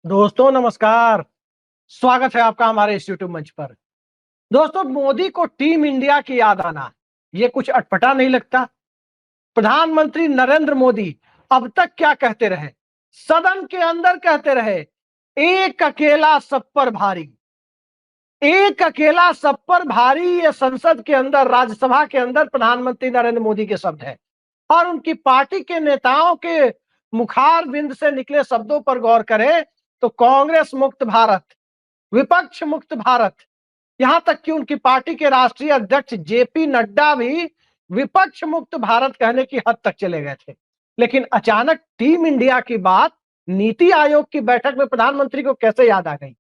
दोस्तों नमस्कार। स्वागत है आपका हमारे इस यूट्यूब मंच पर। दोस्तों, मोदी को टीम इंडिया की याद आना ये कुछ अटपटा नहीं लगता। प्रधानमंत्री नरेंद्र मोदी अब तक क्या कहते रहे, सदन के अंदर कहते रहे, एक अकेला सब पर भारी। एक अकेला सब पर भारी, ये संसद के अंदर, राज्यसभा के अंदर प्रधानमंत्री नरेंद्र मोदी के शब्द है। और उनकी पार्टी के नेताओं के मुखार बिंद से निकले शब्दों पर गौर करें तो कांग्रेस मुक्त भारत, विपक्ष मुक्त भारत, यहां तक कि उनकी पार्टी के राष्ट्रीय अध्यक्ष जेपी नड्डा भी विपक्ष मुक्त भारत कहने की हद तक चले गए थे। लेकिन अचानक टीम इंडिया की बात नीति आयोग की बैठक में प्रधानमंत्री को कैसे याद आ गई?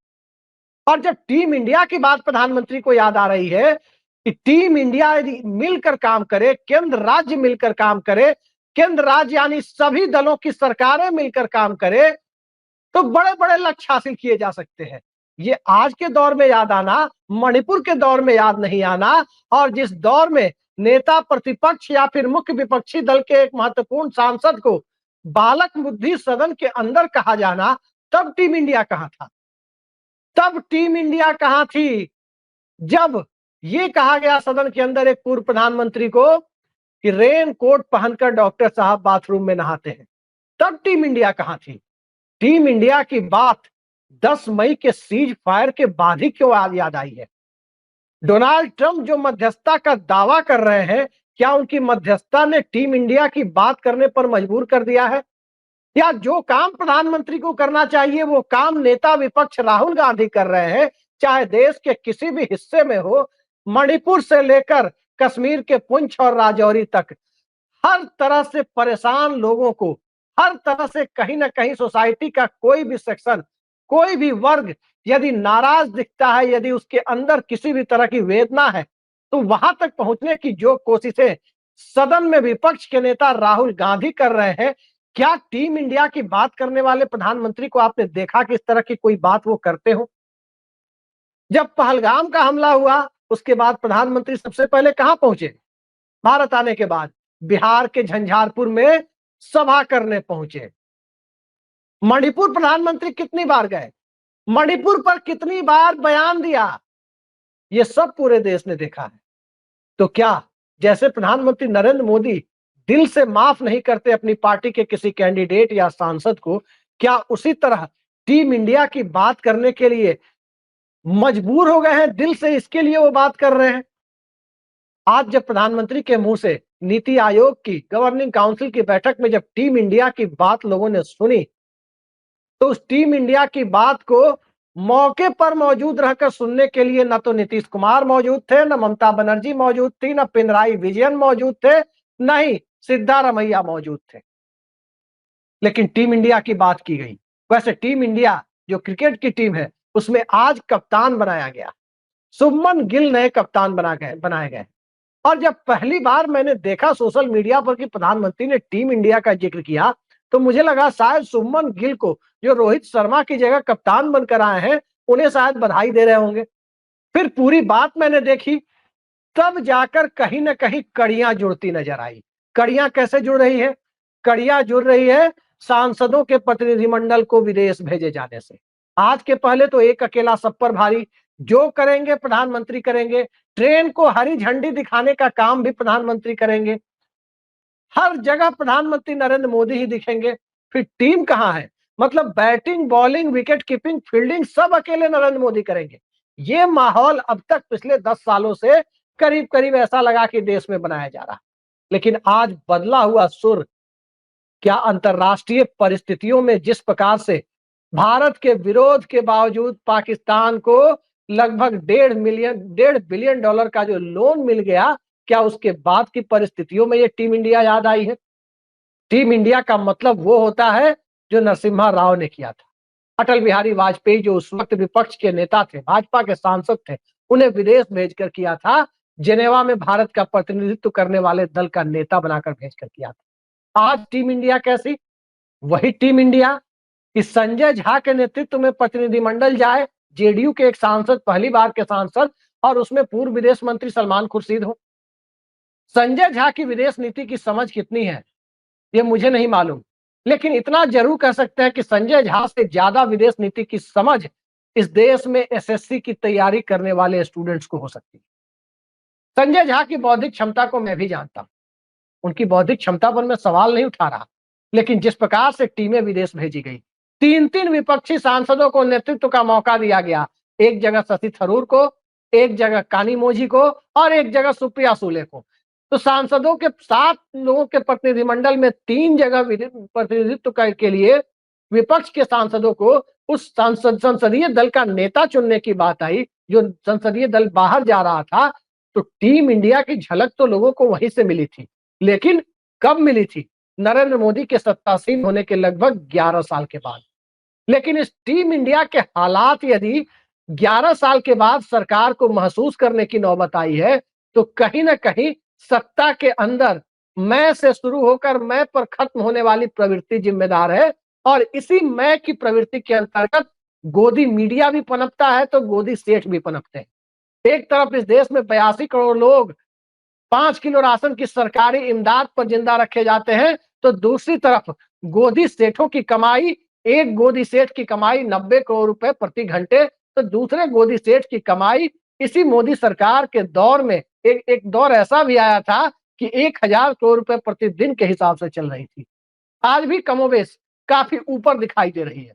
और जब टीम इंडिया की बात प्रधानमंत्री को याद आ रही है कि टीम इंडिया यदि मिलकर काम करे, केंद्र राज्य मिलकर काम करे, केंद्र राज्य यानी सभी दलों की सरकारें मिलकर काम करे, तो बड़े बड़े लक्ष्य हासिल किए जा सकते हैं। ये आज के दौर में याद आना, मणिपुर के दौर में याद नहीं आना, और जिस दौर में नेता प्रतिपक्ष या फिर मुख्य विपक्षी दल के एक महत्वपूर्ण सांसद को बालक बुद्धि सदन के अंदर कहा जाना, तब टीम इंडिया कहां था? तब टीम इंडिया कहां थी जब ये कहा गया सदन के अंदर एक पूर्व प्रधानमंत्री को कि रेन कोट पहनकर डॉक्टर साहब बाथरूम में नहाते हैं? तब टीम इंडिया कहां थी? टीम इंडिया की बात 10 मई के सीज फायर के बाद ही क्यों आज याद आई है? डोनाल्ड ट्रंप जो मध्यस्थता का दावा कर रहे हैं, क्या उनकी मध्यस्थता ने टीम इंडिया की बात करने पर मजबूर कर दिया है? या जो काम प्रधानमंत्री को करना चाहिए वो काम नेता विपक्ष राहुल गांधी कर रहे हैं, चाहे देश के किसी भी हिस्से में हो, मणिपुर से लेकर कश्मीर के पुंछ और राजौरी तक, हर तरह से परेशान लोगों को, हर तरह से कहीं ना कहीं सोसाइटी का कोई भी सेक्शन, कोई भी वर्ग यदि नाराज दिखता है, यदि उसके अंदर किसी भी तरह की वेदना है, तो वहां तक पहुंचने की जो कोशिशें सदन में विपक्ष के नेता राहुल गांधी कर रहे हैं, क्या टीम इंडिया की बात करने वाले प्रधानमंत्री को आपने देखा कि इस तरह की कोई बात वो करते हो? जब पहलगाम का हमला हुआ, उसके बाद प्रधानमंत्री सबसे पहले कहां पहुंचे? भारत आने के बाद बिहार के झंझारपुर में सभा करने पहुंचे। मणिपुर प्रधानमंत्री कितनी बार गए? मणिपुर पर कितनी बार बयान दिया? ये सब पूरे देश ने देखा है। तो क्या जैसे प्रधानमंत्री नरेंद्र मोदी दिल से माफ नहीं करते अपनी पार्टी के किसी कैंडिडेट या सांसद को, क्या उसी तरह टीम इंडिया की बात करने के लिए मजबूर हो गए हैं? दिल से इसके लिए वो बात कर रहे हैं। आज जब प्रधानमंत्री के मुंह से नीति आयोग की गवर्निंग काउंसिल की बैठक में जब टीम इंडिया की बात लोगों ने सुनी, तो उस टीम इंडिया की बात को मौके पर मौजूद रहकर सुनने के लिए न तो नीतीश कुमार मौजूद थे, न ममता बनर्जी मौजूद थी, न पिनराई विजयन मौजूद थे, न ही सिद्धारमैया मौजूद थे। लेकिन टीम इंडिया की बात की गई। वैसे टीम इंडिया जो क्रिकेट की टीम है, उसमें आज कप्तान बनाया गया, शुभमन गिल नए कप्तान बनाए गए। और जब पहली बार मैंने देखा सोशल मीडिया पर कि प्रधानमंत्री ने टीम इंडिया का जिक्र किया, तो मुझे लगा शायद शुभमन गिल को, जो रोहित शर्मा की जगह कप्तान बनकर आए हैं, उन्हें शायद बधाई दे रहे होंगे। फिर पूरी बात मैंने देखी, तब जाकर कहीं ना कहीं कड़ियां जुड़ती नजर आई। कड़ियां कैसे जुड़ रही है? कड़ियां जुड़ रही है सांसदों के प्रतिनिधिमंडल को विदेश भेजे जाने से। आज के पहले तो एक अकेला सब पर भारी, जो करेंगे प्रधानमंत्री करेंगे, ट्रेन को हरी झंडी दिखाने का काम भी प्रधानमंत्री करेंगे, हर जगह प्रधानमंत्री नरेंद्र मोदी ही दिखेंगे। फिर टीम कहां है? मतलब batting, bowling, wicket keeping, fielding सब अकेले नरेंद्र मोदी करेंगे। ये माहौल अब तक पिछले 10 सालों से करीब करीब ऐसा लगा कि देश में बनाया जा रहा है। लेकिन आज बदला हुआ सुर, क्या अंतरराष्ट्रीय परिस्थितियों में जिस प्रकार से भारत के विरोध के बावजूद पाकिस्तान को लगभग $1.5 बिलियन का जो लोन मिल गया, क्या उसके बाद की परिस्थितियों में ये टीम इंडिया याद आई है? टीम इंडिया का मतलब वो होता है जो नरसिम्हा राव ने किया था। अटल बिहारी वाजपेयी जो उस वक्त विपक्ष के नेता थे, भाजपा के सांसद थे, उन्हें विदेश भेजकर किया था। जेनेवा में भारत का प्रतिनिधित्व करने वाले दल का नेता बनाकर भेजकर किया था। आज टीम इंडिया कैसी? वही टीम इंडिया कि संजय झा के नेतृत्व में प्रतिनिधिमंडल जाए, जेडीयू के एक सांसद, पहली बार के सांसद, और उसमें पूर्व विदेश मंत्री सलमान खुर्शीद हो। संजय झा की विदेश नीति की समझ कितनी है ये मुझे नहीं मालूम, लेकिन इतना जरूर कह सकते हैं कि संजय झा से ज्यादा विदेश नीति की समझ इस देश में एसएससी की तैयारी करने वाले स्टूडेंट्स को हो सकती है। संजय झा की बौद्धिक क्षमता को मैं भी जानता हूं, उनकी बौद्धिक क्षमता पर मैं सवाल नहीं उठा रहा, लेकिन जिस प्रकार से टीमें विदेश भेजी गई, तीन तीन विपक्षी सांसदों को नेतृत्व का मौका दिया गया, एक जगह शशि थरूर को, एक जगह कानीमोझी को और एक जगह सुप्रिया सुले को। तो सांसदों के 7 लोगों के प्रतिनिधिमंडल में 3 जगह प्रतिनिधित्व के लिए विपक्ष के सांसदों को उस संसदीय दल का नेता चुनने की बात आई, जो संसदीय दल बाहर जा रहा था। तो टीम इंडिया की झलक तो लोगों को वहीं से मिली थी, लेकिन कब मिली थी? नरेंद्र मोदी के सत्तासीन होने के लगभग 11 साल के बाद। लेकिन इस टीम इंडिया के हालात यदि 11 साल के बाद सरकार को महसूस करने की नौबत आई है, तो कहीं ना कहीं सत्ता के अंदर मैं से शुरू होकर मैं पर खत्म होने वाली प्रवृत्ति जिम्मेदार है। और इसी मैं की प्रवृत्ति के अंतर्गत गोदी मीडिया भी पनपता है, तो गोदी सेठ भी पनपते हैं। एक तरफ इस देश में 82 करोड़ लोग 5 किलो राशन की सरकारी इमदाद पर जिंदा रखे जाते हैं, तो दूसरी तरफ गोदी सेठों की कमाई, एक गोदी सेठ की कमाई 90 करोड़ रुपए प्रति घंटे, तो दूसरे गोदी सेठ की कमाई इसी मोदी सरकार के दौर में एक दौर ऐसा भी आया था कि 1000 करोड़ रुपए प्रतिदिन के हिसाब से चल रही थी। आज भी कमोबेश काफी ऊपर दिखाई दे रही है।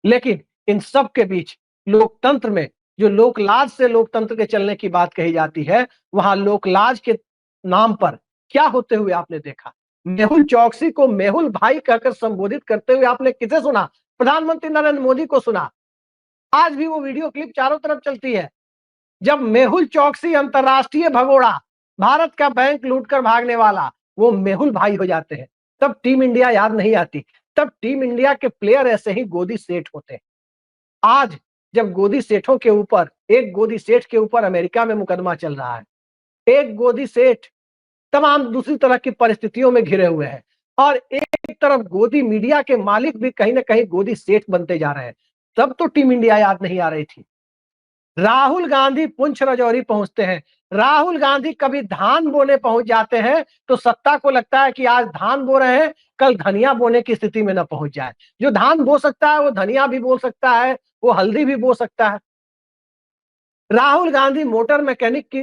लेकिन इन सब के बीच लोकतंत्र में जो लोकलाज से लोकतंत्र के चलने की बात कही जाती है, वहां लोकलाज के नाम पर क्या होते हुए आपने देखा? मेहुल चौकसी को मेहुल भाई कहकर संबोधित करते हुए आपने किसे सुना? प्रधानमंत्री नरेंद्र मोदी को सुना। आज भी वो वीडियो क्लिप चारों तरफ चलती है, जब मेहुल चौकसी अंतरराष्ट्रीय भगोड़ा, भारत का बैंक लूटकर भागने वाला, वो मेहुल भाई हो जाते हैं, तब टीम इंडिया याद नहीं आती। तब टीम इंडिया के प्लेयर ऐसे ही गोदी सेठ होते हैं। आज जब गोदी सेठों के ऊपर, एक गोदी सेठ के ऊपर अमेरिका में मुकदमा चल रहा है, एक गोदी सेठ तमाम दूसरी तरह की परिस्थितियों में घिरे हुए हैं, और एक तरफ गोदी मीडिया के मालिक भी कहीं ना कहीं गोदी सेठ बनते जा रहे हैं, तब तो टीम इंडिया याद नहीं आ रही थी। राहुल गांधी पुंछ राजौरी पहुंचते हैं, राहुल गांधी कभी धान बोने पहुंच जाते हैं, तो सत्ता को लगता है कि आज धान बो रहे हैं, कल धनिया बोने की स्थिति में न पहुंच जाए। जो धान बो सकता है वो धनिया भी बो सकता है, वो हल्दी भी बो सकता है। राहुल गांधी मोटर मैकेनिक की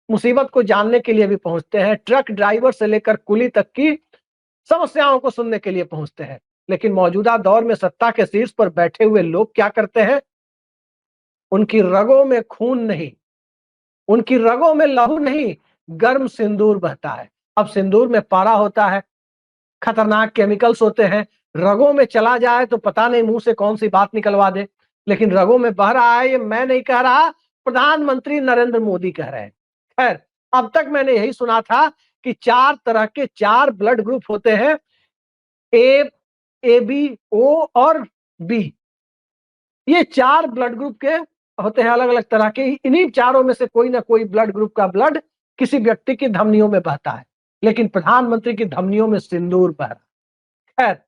मुसीबत को जानने के लिए भी पहुंचते हैं, ट्रक ड्राइवर से लेकर कुली तक की समस्याओं को सुनने के लिए पहुंचते हैं। लेकिन मौजूदा दौर में सत्ता के शीर्ष पर बैठे हुए लोग क्या करते हैं? उनकी रगों में खून नहीं, उनकी रगों में लहू नहीं, गर्म सिंदूर बहता है। अब सिंदूर में पारा होता है, खतरनाक केमिकल्स होते हैं, रगों में चला जाए तो पता नहीं मुंह से कौन सी बात निकलवा दे। लेकिन रगों में बह रहा है, ये मैं नहीं कह रहा, प्रधानमंत्री नरेंद्र मोदी कह रहे हैं। खैर, अब तक मैंने यही सुना था कि 4 तरह के 4 ब्लड ग्रुप होते हैं, ए बी ओ और बी। ये 4 ब्लड ग्रुप के होते हैं, अलग अलग तरह के। इन्हीं चारों में से कोई ना कोई ब्लड ग्रुप का ब्लड किसी व्यक्ति की धमनियों में बहता है, लेकिन प्रधानमंत्री की धमनियों में सिंदूर बह रहा है।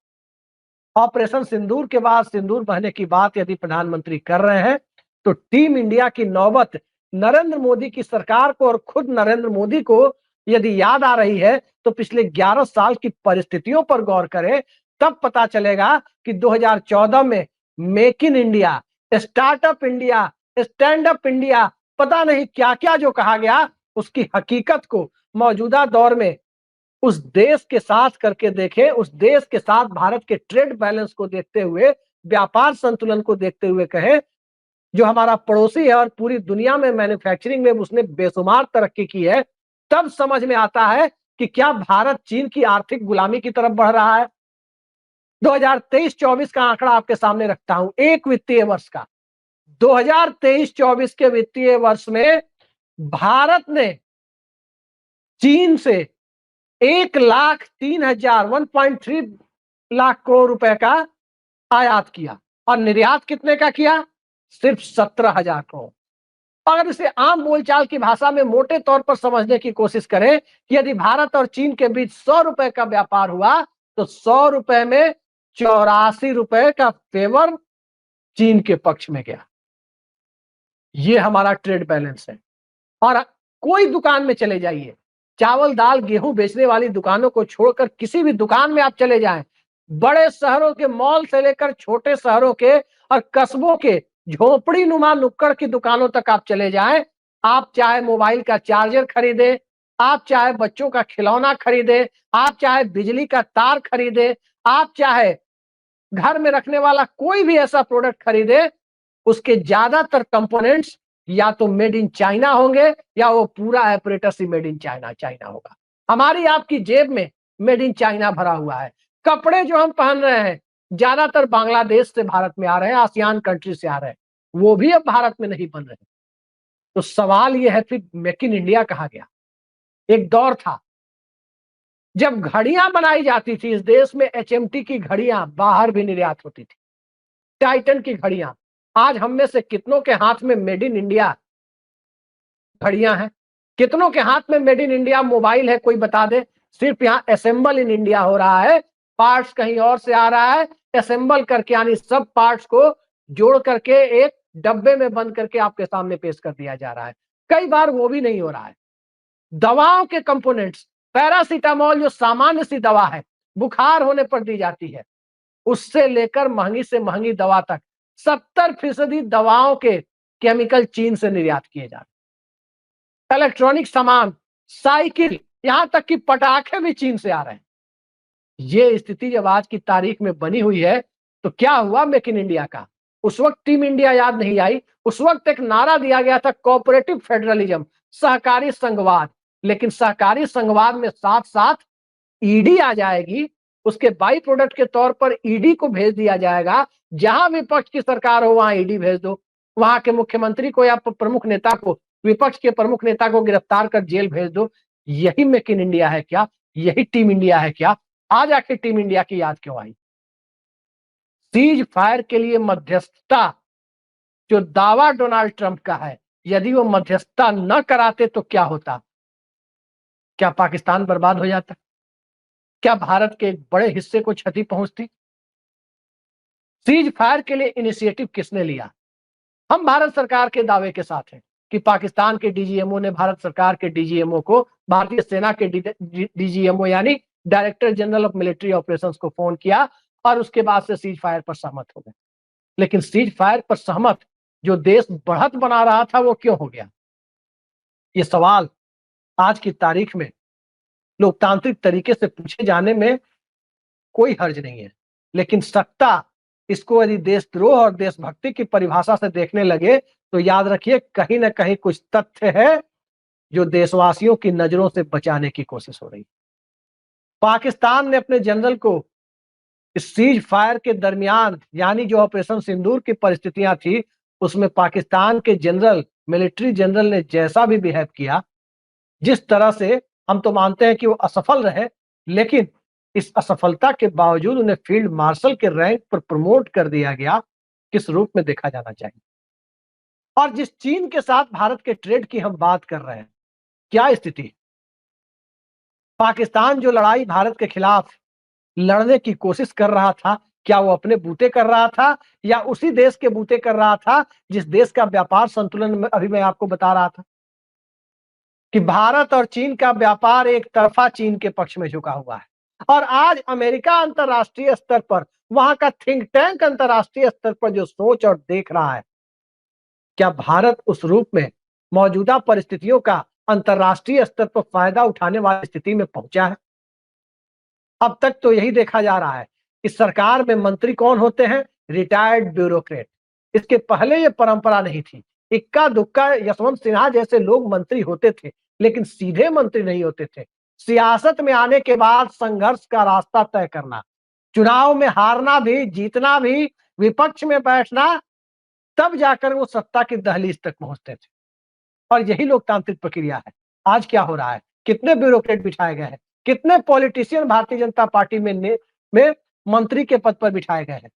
ऑपरेशन सिंदूर के बाद सिंदूर बहने की बात यदि प्रधानमंत्री कर रहे हैं, तो टीम इंडिया की नौबत नरेंद्र मोदी की सरकार को और खुद नरेंद्र मोदी को यदि याद आ रही है, तो पिछले 11 साल की परिस्थितियों पर गौर करें, तब पता चलेगा कि 2014 में make in India, startup India, stand up India, पता नहीं क्या क्या जो कहा गया, उसकी हकीकत को मौजूदा दौर में उस देश के साथ करके देखें, उस देश के साथ भारत के ट्रेड बैलेंस को देखते हुए, व्यापार संतुलन को देखते हुए कहें, जो हमारा पड़ोसी है और पूरी दुनिया में मैन्युफैक्चरिंग में उसने बेशुमार तरक्की की है, तब समझ में आता है कि क्या भारत चीन की आर्थिक गुलामी की तरफ बढ़ रहा है। 2023-24 का आंकड़ा आपके सामने रखता हूं, एक वित्तीय वर्ष का। 2023-24 के वित्तीय वर्ष में भारत ने चीन से 1,03,000 1.3 लाख करोड़ रुपए का आयात किया, और निर्यात कितने का किया? सिर्फ 17,000 करोड़। अगर इसे आम बोलचाल की भाषा में मोटे तौर पर समझने की कोशिश करें कि यदि भारत और चीन के बीच 100 रुपए का व्यापार हुआ, तो 100 रुपए में 84 रुपए का फेवर चीन के पक्ष में गया। ये हमारा ट्रेड बैलेंस है। और कोई दुकान में चले जाइए, चावल दाल गेहूं बेचने वाली दुकानों को छोड़कर किसी भी दुकान में आप चले जाएं, बड़े शहरों के मॉल से लेकर छोटे शहरों के और कस्बों के झोपड़ी नुमा नुक्कड़ की दुकानों तक आप चले जाएं, आप चाहे मोबाइल का चार्जर खरीदे, आप चाहे बच्चों का खिलौना खरीदे, आप चाहे बिजली का तार खरीदे, आप चाहे घर में रखने वाला कोई भी ऐसा प्रोडक्ट खरीदे, उसके ज्यादातर कंपोनेंट्स या तो मेड इन चाइना होंगे या वो पूरा apparatus he made in China China होगा। हमारी आपकी जेब में मेड इन चाइना भरा हुआ है। कपड़े जो हम पहन रहे हैं ज्यादातर बांग्लादेश से भारत में आ रहे हैं, आसियान कंट्री से आ रहे हैं, वो भी अब भारत में नहीं बन रहे। तो सवाल यह है फिर मेक इन इंडिया कहा गया। एक दौर था जब घड़ियां बनाई जाती थी इस देश में, एचएमटी की घड़ियां बाहर भी निर्यात होती थी, टाइटन की घड़ियां। आज हम में से कितनों के हाथ में मेड इन इंडिया घड़ियां हैं? कितनों के हाथ में मेड इन इंडिया मोबाइल है? कोई बता दे। सिर्फ यहाँ असेंबल इन इंडिया हो रहा है, पार्ट्स कहीं और से आ रहा है, असेंबल करके यानी सब पार्ट्स को जोड़ करके एक डब्बे में बंद करके आपके सामने पेश कर दिया जा रहा है। कई बार वो भी नहीं हो रहा है। दवाओं के कंपोनेंट्स, पैरासीटामोल जो सामान्य सी दवा है, बुखार होने पर दी जाती है, उससे लेकर महंगी से महंगी दवा तक 70% दवाओं के केमिकल चीन से निर्यात किए जा रहे हैं। इलेक्ट्रॉनिक सामान, साइकिल, यहां तक कि पटाखे भी चीन से आ रहे हैं। ये स्थिति जब आज की तारीख में बनी हुई है तो क्या हुआ मेक इन इंडिया का? उस वक्त टीम इंडिया याद नहीं आई। उस वक्त एक नारा दिया गया था कोऑपरेटिव फेडरलिज्म, सहकारी संघवाद। लेकिन सहकारी संघवाद में साथ साथ ईडी आ जाएगी, उसके बाई प्रोडक्ट के तौर पर ईडी को भेज दिया जाएगा। जहां विपक्ष की सरकार हो वहां ईडी भेज दो, वहां के मुख्यमंत्री को या प्रमुख नेता को, विपक्ष के प्रमुख नेता को गिरफ्तार कर जेल भेज दो। यही मेक इन इंडिया है क्या? यही टीम इंडिया है क्या? आज आखिर टीम इंडिया की याद क्यों आई? सीज फायर के लिए मध्यस्थता जो दावा डोनाल्ड ट्रंप का है, यदि वो मध्यस्थता न कराते तो क्या होता? क्या पाकिस्तान बर्बाद हो जाता? क्या भारत के एक बड़े हिस्से को क्षति पहुंचती? सीज फायर के लिए इनिशिएटिव किसने लिया? हम भारत सरकार के दावे के साथ हैं कि पाकिस्तान के डीजीएमओ ने भारत सरकार के डीजीएमओ को, भारतीय सेना के डीजीएमओ यानी director general of military operations को फोन किया और उसके बाद से सीज फायर पर सहमत हो गए। लेकिन सीज फायर पर सहमत जो देश बढ़त बना रहा था वो क्यों हो गया? ये सवाल आज की तारीख में लोकतांत्रिक तरीके से पूछे जाने में कोई हर्ज नहीं है। लेकिन सत्ता इसको यदि देशद्रोह और देशभक्ति की परिभाषा से देखने लगे तो याद रखिए कहीं ना कहीं कुछ तथ्य है जो देशवासियों की नजरों से बचाने की कोशिश हो रही। पाकिस्तान ने अपने जनरल को इस सीज फायर के दरमियान यानी जो ऑपरेशन सिंदूर की परिस्थितियां थी उसमें पाकिस्तान के जनरल, मिलिट्री जनरल ने जैसा भी बिहेव किया, जिस तरह से, हम तो मानते हैं कि वो असफल रहे, लेकिन इस असफलता के बावजूद उन्हें फील्ड मार्शल के रैंक पर प्रमोट कर दिया गया, किस रूप में देखा जाना चाहिए? और जिस चीन के साथ भारत के ट्रेड की हम बात कर रहे हैं, क्या स्थिति? पाकिस्तान जो लड़ाई भारत के खिलाफ लड़ने की कोशिश कर रहा था, क्या वो अपने बूते कर रहा था या उसी देश के बूते कर रहा था जिस देश का व्यापार संतुलन में अभी मैं आपको बता रहा था कि भारत और चीन का व्यापार एक तरफा चीन के पक्ष में झुका हुआ है। और आज अमेरिका अंतरराष्ट्रीय स्तर पर, वहां का थिंक टैंक अंतरराष्ट्रीय स्तर पर जो सोच और देख रहा है, क्या भारत उस रूप में मौजूदा परिस्थितियों का अंतरराष्ट्रीय स्तर पर फायदा उठाने वाली स्थिति में पहुंचा है? अब तक तो यही देखा जा रहा है कि सरकार में मंत्री कौन होते हैं? Retired bureaucrat. इसके पहले ये परंपरा नहीं थी। इक्का दुक्का यशवंत सिन्हा जैसे लोग मंत्री होते थे, लेकिन सीधे मंत्री नहीं होते थे। सियासत में आने के बाद संघर्ष का रास्ता तय करना, चुनाव में हारना भी, जीतना भी, विपक्ष में बैठना, तब जाकर वो सत्ता की दहलीज तक पहुंचते थे। और यही लोकतांत्रिक प्रक्रिया है। आज क्या हो रहा है? कितने ब्यूरोक्रेट बिठाए गए हैं, कितने पॉलिटिशियन भारतीय जनता पार्टी में मंत्री के पद पर बिठाए गए हैं।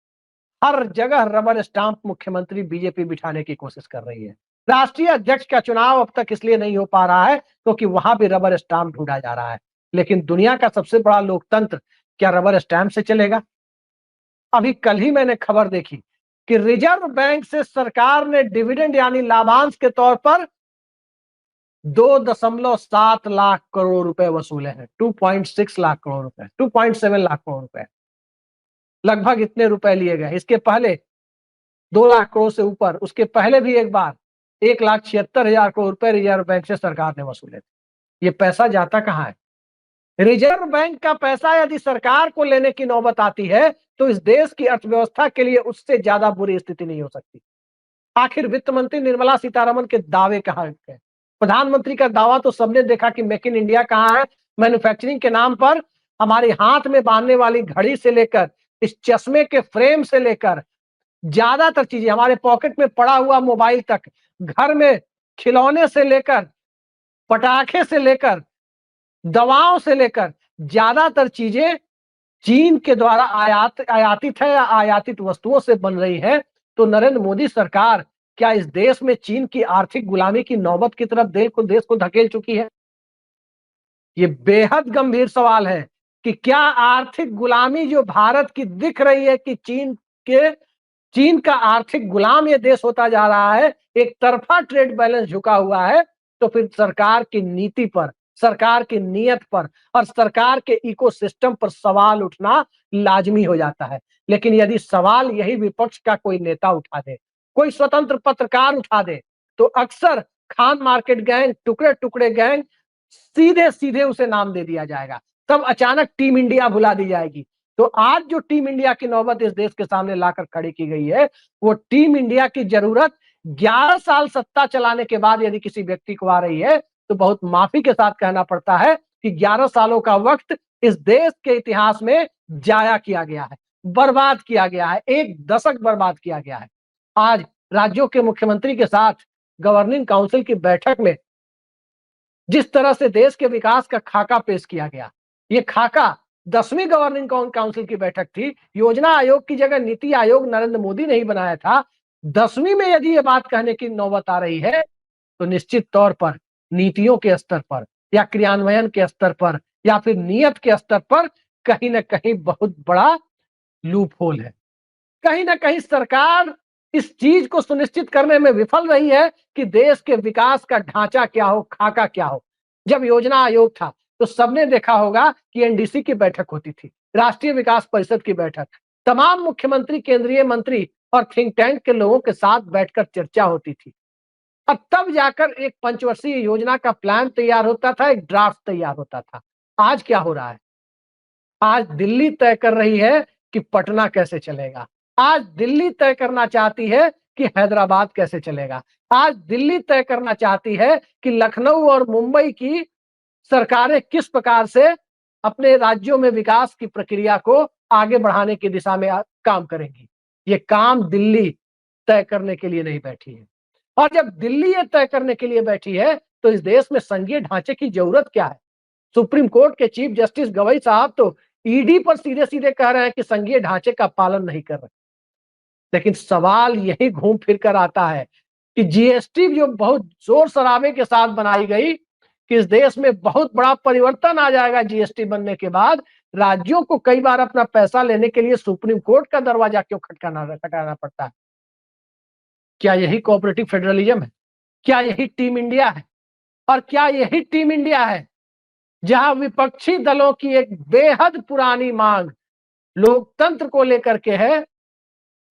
हर जगह रबर स्टाम्प मुख्यमंत्री बीजेपी बिठाने की कोशिश कर रही है। राष्ट्रीय अध्यक्ष का चुनाव अब तक इसलिए नहीं हो पा रहा है क्योंकि वहां भी रबर स्टाम्प ढूंढा जा रहा है। लेकिन दुनिया का सबसे बड़ा लोकतंत्र क्या रबर स्टाम्प से चलेगा? अभी कल ही मैंने खबर देखी कि रिजर्व बैंक से सरकार ने डिविडेंड यानी लाभांश के तौर पर 2.7 लाख करोड़ रुपए वसूले हैं। 2.6 लाख करोड़ रुपए, 2.7 लाख करोड़ रुपए। लगभग इतने रुपए लिए गए। इसके पहले 2 लाख करोड़ से ऊपर, उसके पहले भी एक बार 1,76,000 करोड़ रुपए रिजर्व बैंक से सरकार ने वसूले थे। ये पैसा जाता कहाँ है? रिजर्व बैंक का पैसा यदि सरकार को लेने की नौबत आती है तो इस देश की अर्थव्यवस्था के लिए उससे ज्यादा बुरी स्थिति नहीं हो सकती। आखिर वित्त मंत्री निर्मला सीतारमण के दावे कहां गए? प्रधानमंत्री का दावा तो सबने देखा कि मेक इन इंडिया कहां है। मैन्युफैक्चरिंग के नाम पर हमारे हाथ में बांधने वाली घड़ी से लेकर इस चश्मे के फ्रेम से लेकर ज्यादातर चीजें, हमारे पॉकेट में पड़ा हुआ मोबाइल तक, घर में खिलौने से लेकर पटाखे से लेकर दवाओं से लेकर ज्यादातर चीजें चीन के द्वारा आयातित है या आयातित वस्तुओं से बन रही है। तो नरेंद्र मोदी सरकार क्या इस देश में चीन की आर्थिक गुलामी की नौबत की तरफ देश को धकेल चुकी है? ये बेहद गंभीर सवाल है कि क्या आर्थिक गुलामी जो भारत की दिख रही है कि चीन का आर्थिक गुलाम ये देश होता जा रहा है, एक तरफा ट्रेड बैलेंस झुका हुआ है, तो फिर सरकार की नीति पर, सरकार की नीयत पर और सरकार के इकोसिस्टम पर सवाल उठना लाजमी हो जाता है। लेकिन यदि सवाल यही विपक्ष का कोई नेता उठा दे, कोई स्वतंत्र पत्रकार उठा दे, तो अक्सर खान मार्केट गैंग, टुकड़े टुकड़े गैंग, सीधे सीधे उसे नाम दे दिया जाएगा। तब अचानक टीम इंडिया भुला दी जाएगी। तो आज जो टीम इंडिया की नौबत इस देश के सामने लाकर खड़ी की गई है, वो टीम इंडिया की जरूरत 11 साल सत्ता चलाने के बाद यदि किसी व्यक्ति को आ रही है तो बहुत माफी के साथ कहना पड़ता है कि 11 सालों का वक्त इस देश के इतिहास में जाया किया गया है, बर्बाद किया गया है, एक दशक बर्बाद किया गया है। आज राज्यों के मुख्यमंत्री के साथ गवर्निंग काउंसिल की बैठक में जिस तरह से देश के विकास का खाका पेश किया गया, ये खाका 10वीं गवर्निंग काउंसिल की बैठक थी। योजना आयोग की जगह नीति आयोग नरेंद्र मोदी ने ही बनाया था। 10वीं में यदि ये बात कहने की नौबत आ रही है तो निश्चित तौर पर नीतियों के स्तर पर या क्रियान्वयन के स्तर पर या फिर नियत के स्तर पर कहीं ना कहीं बहुत बड़ा लूप होल है। कहीं ना कहीं सरकार इस चीज को सुनिश्चित करने में विफल रही है कि देश के विकास का ढांचा क्या हो, खाका क्या हो। जब योजना आयोग था तो सबने देखा होगा कि एनडीसी की बैठक होती थी, राष्ट्रीय विकास परिषद की बैठक, तमाम मुख्यमंत्री, केंद्रीय मंत्री और थिंक टैंक के लोगों के साथ बैठकर चर्चा होती थी और तब जाकर एक पंचवर्षीय योजना का प्लान तैयार होता था, एक ड्राफ्ट तैयार होता था। आज क्या हो रहा है? आज दिल्ली तय कर रही है कि पटना कैसे चलेगा। आज दिल्ली तय करना चाहती है कि हैदराबाद कैसे चलेगा। आज दिल्ली तय करना चाहती है कि लखनऊ और मुंबई की सरकारें किस प्रकार से अपने राज्यों में विकास की प्रक्रिया को आगे बढ़ाने की दिशा में काम करेंगी। ये काम दिल्ली तय करने के लिए नहीं बैठी है। और जब दिल्ली ये तय करने के लिए बैठी है तो इस देश में संघीय ढांचे की जरूरत क्या है? सुप्रीम कोर्ट के चीफ जस्टिस गवई साहब तो ईडी पर सीधे सीधे कह रहे हैं कि संघीय ढांचे का पालन नहीं कर रहे। लेकिन सवाल यही घूम फिर कर आता है कि जीएसटी जो बहुत जोर शराबे के साथ बनाई गई कि इस देश में बहुत बड़ा परिवर्तन आ जाएगा जीएसटी बनने के बाद, राज्यों को कई बार अपना पैसा लेने के लिए सुप्रीम कोर्ट का दरवाजा क्यों खटकाना पड़ता है? क्या यही कोऑपरेटिव फेडरलिज्म है? क्या यही टीम इंडिया है? और क्या यही टीम इंडिया है जहां विपक्षी दलों की एक बेहद पुरानी मांग लोकतंत्र को लेकर के है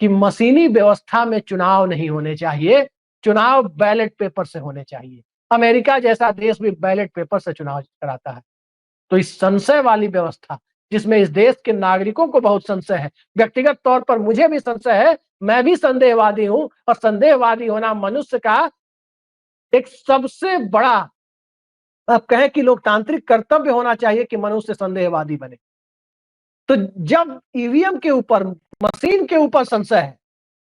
कि मशीनी व्यवस्था में चुनाव नहीं होने चाहिए, चुनाव बैलेट पेपर से होने चाहिए। अमेरिका जैसा देश भी बैलेट पेपर से चुनाव कराता है। तो इस संशय वाली व्यवस्था, जिसमें इस देश के नागरिकों को बहुत संशय है, व्यक्तिगत तौर पर मुझे भी संशय है, मैं भी संदेहवादी हूं और संदेहवादी होना मनुष्य का एक सबसे बड़ा, आप कहें कि लोकतांत्रिक कर्तव्य होना चाहिए कि मनुष्य संदेहवादी बने। तो जब ईवीएम के ऊपर, मशीन के ऊपर संशय है,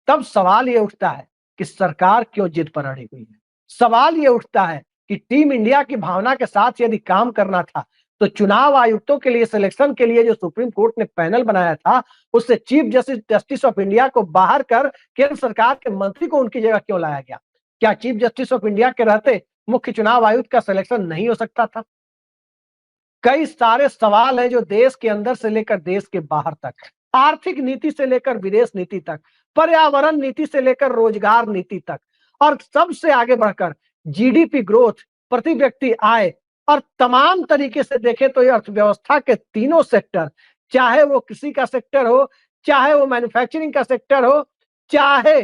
तब सवाल ये उठता है कि सरकार क्यों जिद पर अड़ी हुई है। सवाल ये उठता है कि टीम इंडिया की भावना के साथ यदि काम करना था तो चुनाव आयुक्तों के लिए सिलेक्शन के लिए जो सुप्रीम कोर्ट ने पैनल बनाया था, उससे चीफ जस्टिस ऑफ इंडिया को बाहर कर केंद्र सरकार के मंत्री को उनकी जगह क्यों लाया गया? क्या चीफ जस्टिस ऑफ इंडिया के रहते मुख्य चुनाव आयुक्त का सिलेक्शन नहीं हो सकता था? कई सारे सवाल हैं जो देश के अंदर से लेकर देश के बाहर तक, आर्थिक नीति से लेकर विदेश नीति तक, पर्यावरण नीति से लेकर रोजगार नीति तक और सबसे आगे बढ़कर जीडीपी ग्रोथ, प्रति व्यक्ति आय और तमाम तरीके से देखें तो ये अर्थव्यवस्था के तीनों सेक्टर, चाहे वो कृषि का सेक्टर हो, चाहे वो मैन्युफैक्चरिंग का सेक्टर हो, चाहे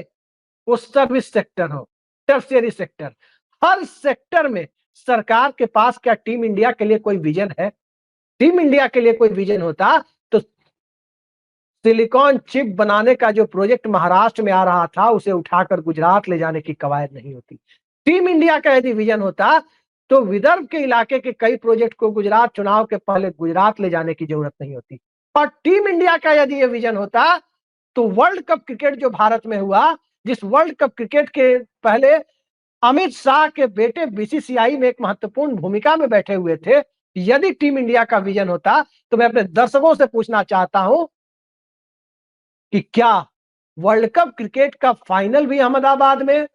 वो सर्विस सेक्टर हो, टर्शियरी सेक्टर, हर सेक्टर में सरकार के पास क्या टीम इंडिया के लिए कोई विजन है? टीम इंडिया के लिए कोई विजन होता तो सिलिकॉन चिप बनाने का जो प्रोजेक्ट महाराष्ट्र में आ रहा था, उसे उठाकर गुजरात ले जाने की कवायद नहीं होती। टीम इंडिया का यदि विजन होता तो विदर्भ के इलाके के कई प्रोजेक्ट को गुजरात चुनाव के पहले गुजरात ले जाने की जरूरत नहीं होती। और टीम इंडिया का यदि यह विजन होता तो वर्ल्ड कप क्रिकेट जो भारत में हुआ, जिस वर्ल्ड कप क्रिकेट के पहले अमित शाह के बेटे बीसीसीआई में एक महत्वपूर्ण भूमिका में बैठे हुए थे, यदि टीम इंडिया का विजन होता तो मैं अपने दर्शकों से पूछना चाहता हूं कि क्या वर्ल्ड कप क्रिकेट का फाइनल भी अहमदाबाद में,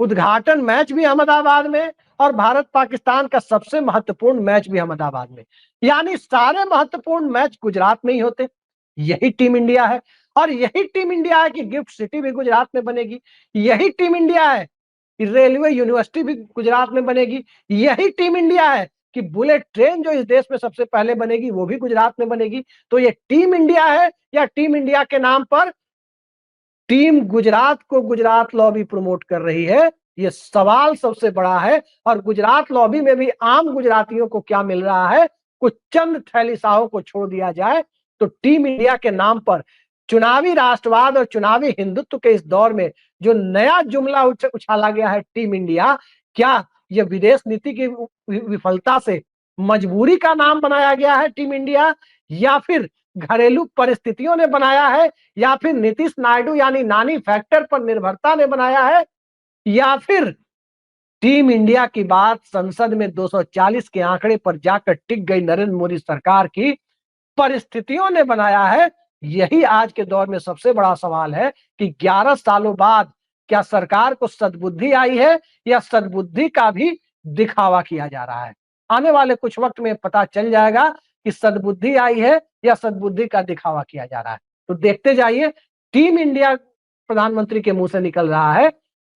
उद्घाटन मैच भी अहमदाबाद में और भारत पाकिस्तान का सबसे महत्वपूर्ण मैच भी अहमदाबाद में, यानी सारे महत्वपूर्ण मैच गुजरात में ही होते? यही टीम इंडिया है। और यही टीम इंडिया है कि गिफ्ट सिटी भी गुजरात में बनेगी। यही टीम इंडिया है कि रेलवे यूनिवर्सिटी भी गुजरात में बनेगी। यही टीम इंडिया है कि बुलेट ट्रेन जो इस देश में सबसे पहले बनेगी वो भी गुजरात में बनेगी। तो ये टीम इंडिया है या टीम इंडिया के नाम पर टीम गुजरात को गुजरात लॉबी प्रमोट कर रही है? ये सवाल सबसे बड़ा है। और गुजरात लॉबी में भी आम गुजरातियों को क्या मिल रहा है? कुछ चंद थैलीसाओं को छोड़ दिया जाए तो टीम इंडिया के नाम पर चुनावी राष्ट्रवाद और चुनावी हिंदुत्व के इस दौर में जो नया जुमला उछाला गया है टीम इंडिया, क्या यह विदेश नीति की विफलता से मजबूरी का नाम बनाया गया है टीम इंडिया, या फिर घरेलू परिस्थितियों ने बनाया है, या फिर नीतीश नायडू यानी नानी फैक्टर पर निर्भरता ने बनाया है, या फिर टीम इंडिया की बात संसद में 240 के आंकड़े पर जाकर टिक गई नरेंद्र मोदी सरकार की परिस्थितियों ने बनाया है? यही आज के दौर में सबसे बड़ा सवाल है कि 11 सालों बाद क्या सरकार को सद्बुद्धि आई है या सद्बुद्धि का भी दिखावा किया जा रहा है? आने वाले कुछ वक्त में पता चल जाएगा कि सद्बुद्धि आई है या सद्बुद्धि का दिखावा किया जा रहा है। तो देखते जाइए, टीम इंडिया प्रधानमंत्री के मुंह से निकल रहा है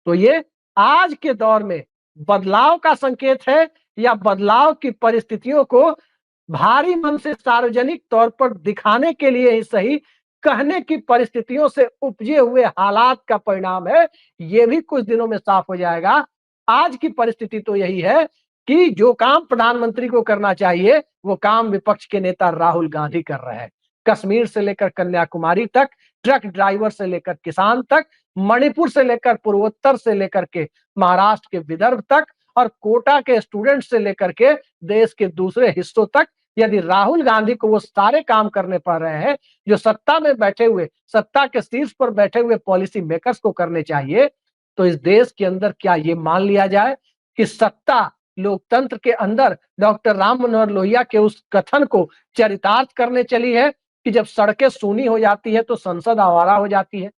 तो ये आज के दौर में बदलाव का संकेत है या बदलाव की परिस्थितियों को भारी मन से सार्वजनिक तौर पर दिखाने के लिए ही सही, कहने की परिस्थितियों से उपजे हुए हालात का परिणाम है? ये भी कुछ दिनों में साफ हो जाएगा। आज की परिस्थिति तो यही है कि जो काम प्रधानमंत्री को करना चाहिए वो काम विपक्ष के नेता राहुल गांधी कर रहे हैं। कश्मीर से लेकर कन्याकुमारी तक, ट्रक ड्राइवर से लेकर किसान तक, मणिपुर से लेकर पूर्वोत्तर से लेकर के महाराष्ट्र के विदर्भ तक और कोटा के स्टूडेंट से लेकर के देश के दूसरे हिस्सों तक, यदि राहुल गांधी को वो सारे काम करने पड़ रहे हैं जो सत्ता में बैठे हुए, सत्ता के शीर्ष पर बैठे हुए पॉलिसी मेकर्स को करने चाहिए, तो इस देश के अंदर क्या ये मान लिया जाए कि सत्ता लोकतंत्र के अंदर डॉक्टर राम मनोहर लोहिया के उस कथन को चरितार्थ करने चली है कि जब सड़कें सूनी हो जाती है तो संसद आवारा हो जाती है?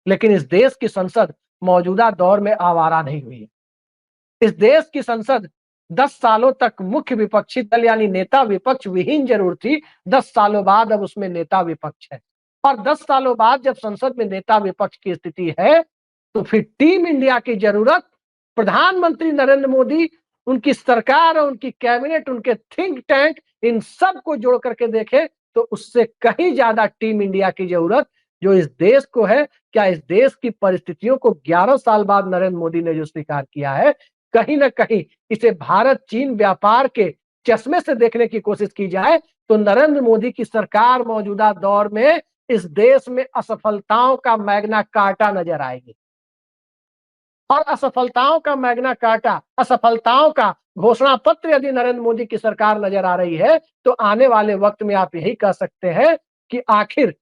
लेकिन इस देश की संसद मौजूदा दौर में आवारा नहीं हुई है। इस देश की संसद 10 सालों तक मुख्य विपक्षी दल यानी नेता विपक्ष विहीन जरूर थी, 10 सालों बाद अब उसमें नेता विपक्ष है। और 10 सालों बाद जब संसद में नेता विपक्ष की स्थिति है तो फिर टीम इंडिया की जरूरत प्रधानमंत्री नरेंद्र मोदी, उनकी सरकार और उनकी कैबिनेट, उनके थिंक टैंक, इन सब को जोड़ करके देखे तो उससे कहीं ज्यादा टीम इंडिया की जरूरत जो इस देश को है। क्या इस देश की परिस्थितियों को 11 साल बाद नरेंद्र मोदी ने जो स्वीकार किया है, कहीं ना कहीं इसे भारत चीन व्यापार के चश्मे से देखने की कोशिश की जाए तो नरेंद्र मोदी की सरकार मौजूदा दौर में इस देश में असफलताओं का मैग्ना कार्टा नजर आएगी। और असफलताओं का मैग्ना कार्टा, असफलताओं का घोषणा पत्र यदि नरेंद्र मोदी की सरकार नजर आ रही है तो आने वाले वक्त में आप यही कह सकते हैं कि आखिर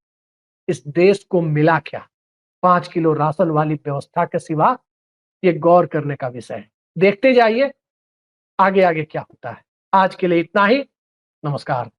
इस देश को मिला क्या? 5 किलो राशन वाली व्यवस्था के सिवा ये गौर करने का विषय है। देखते जाइए आगे आगे क्या होता है। आज के लिए इतना ही। नमस्कार।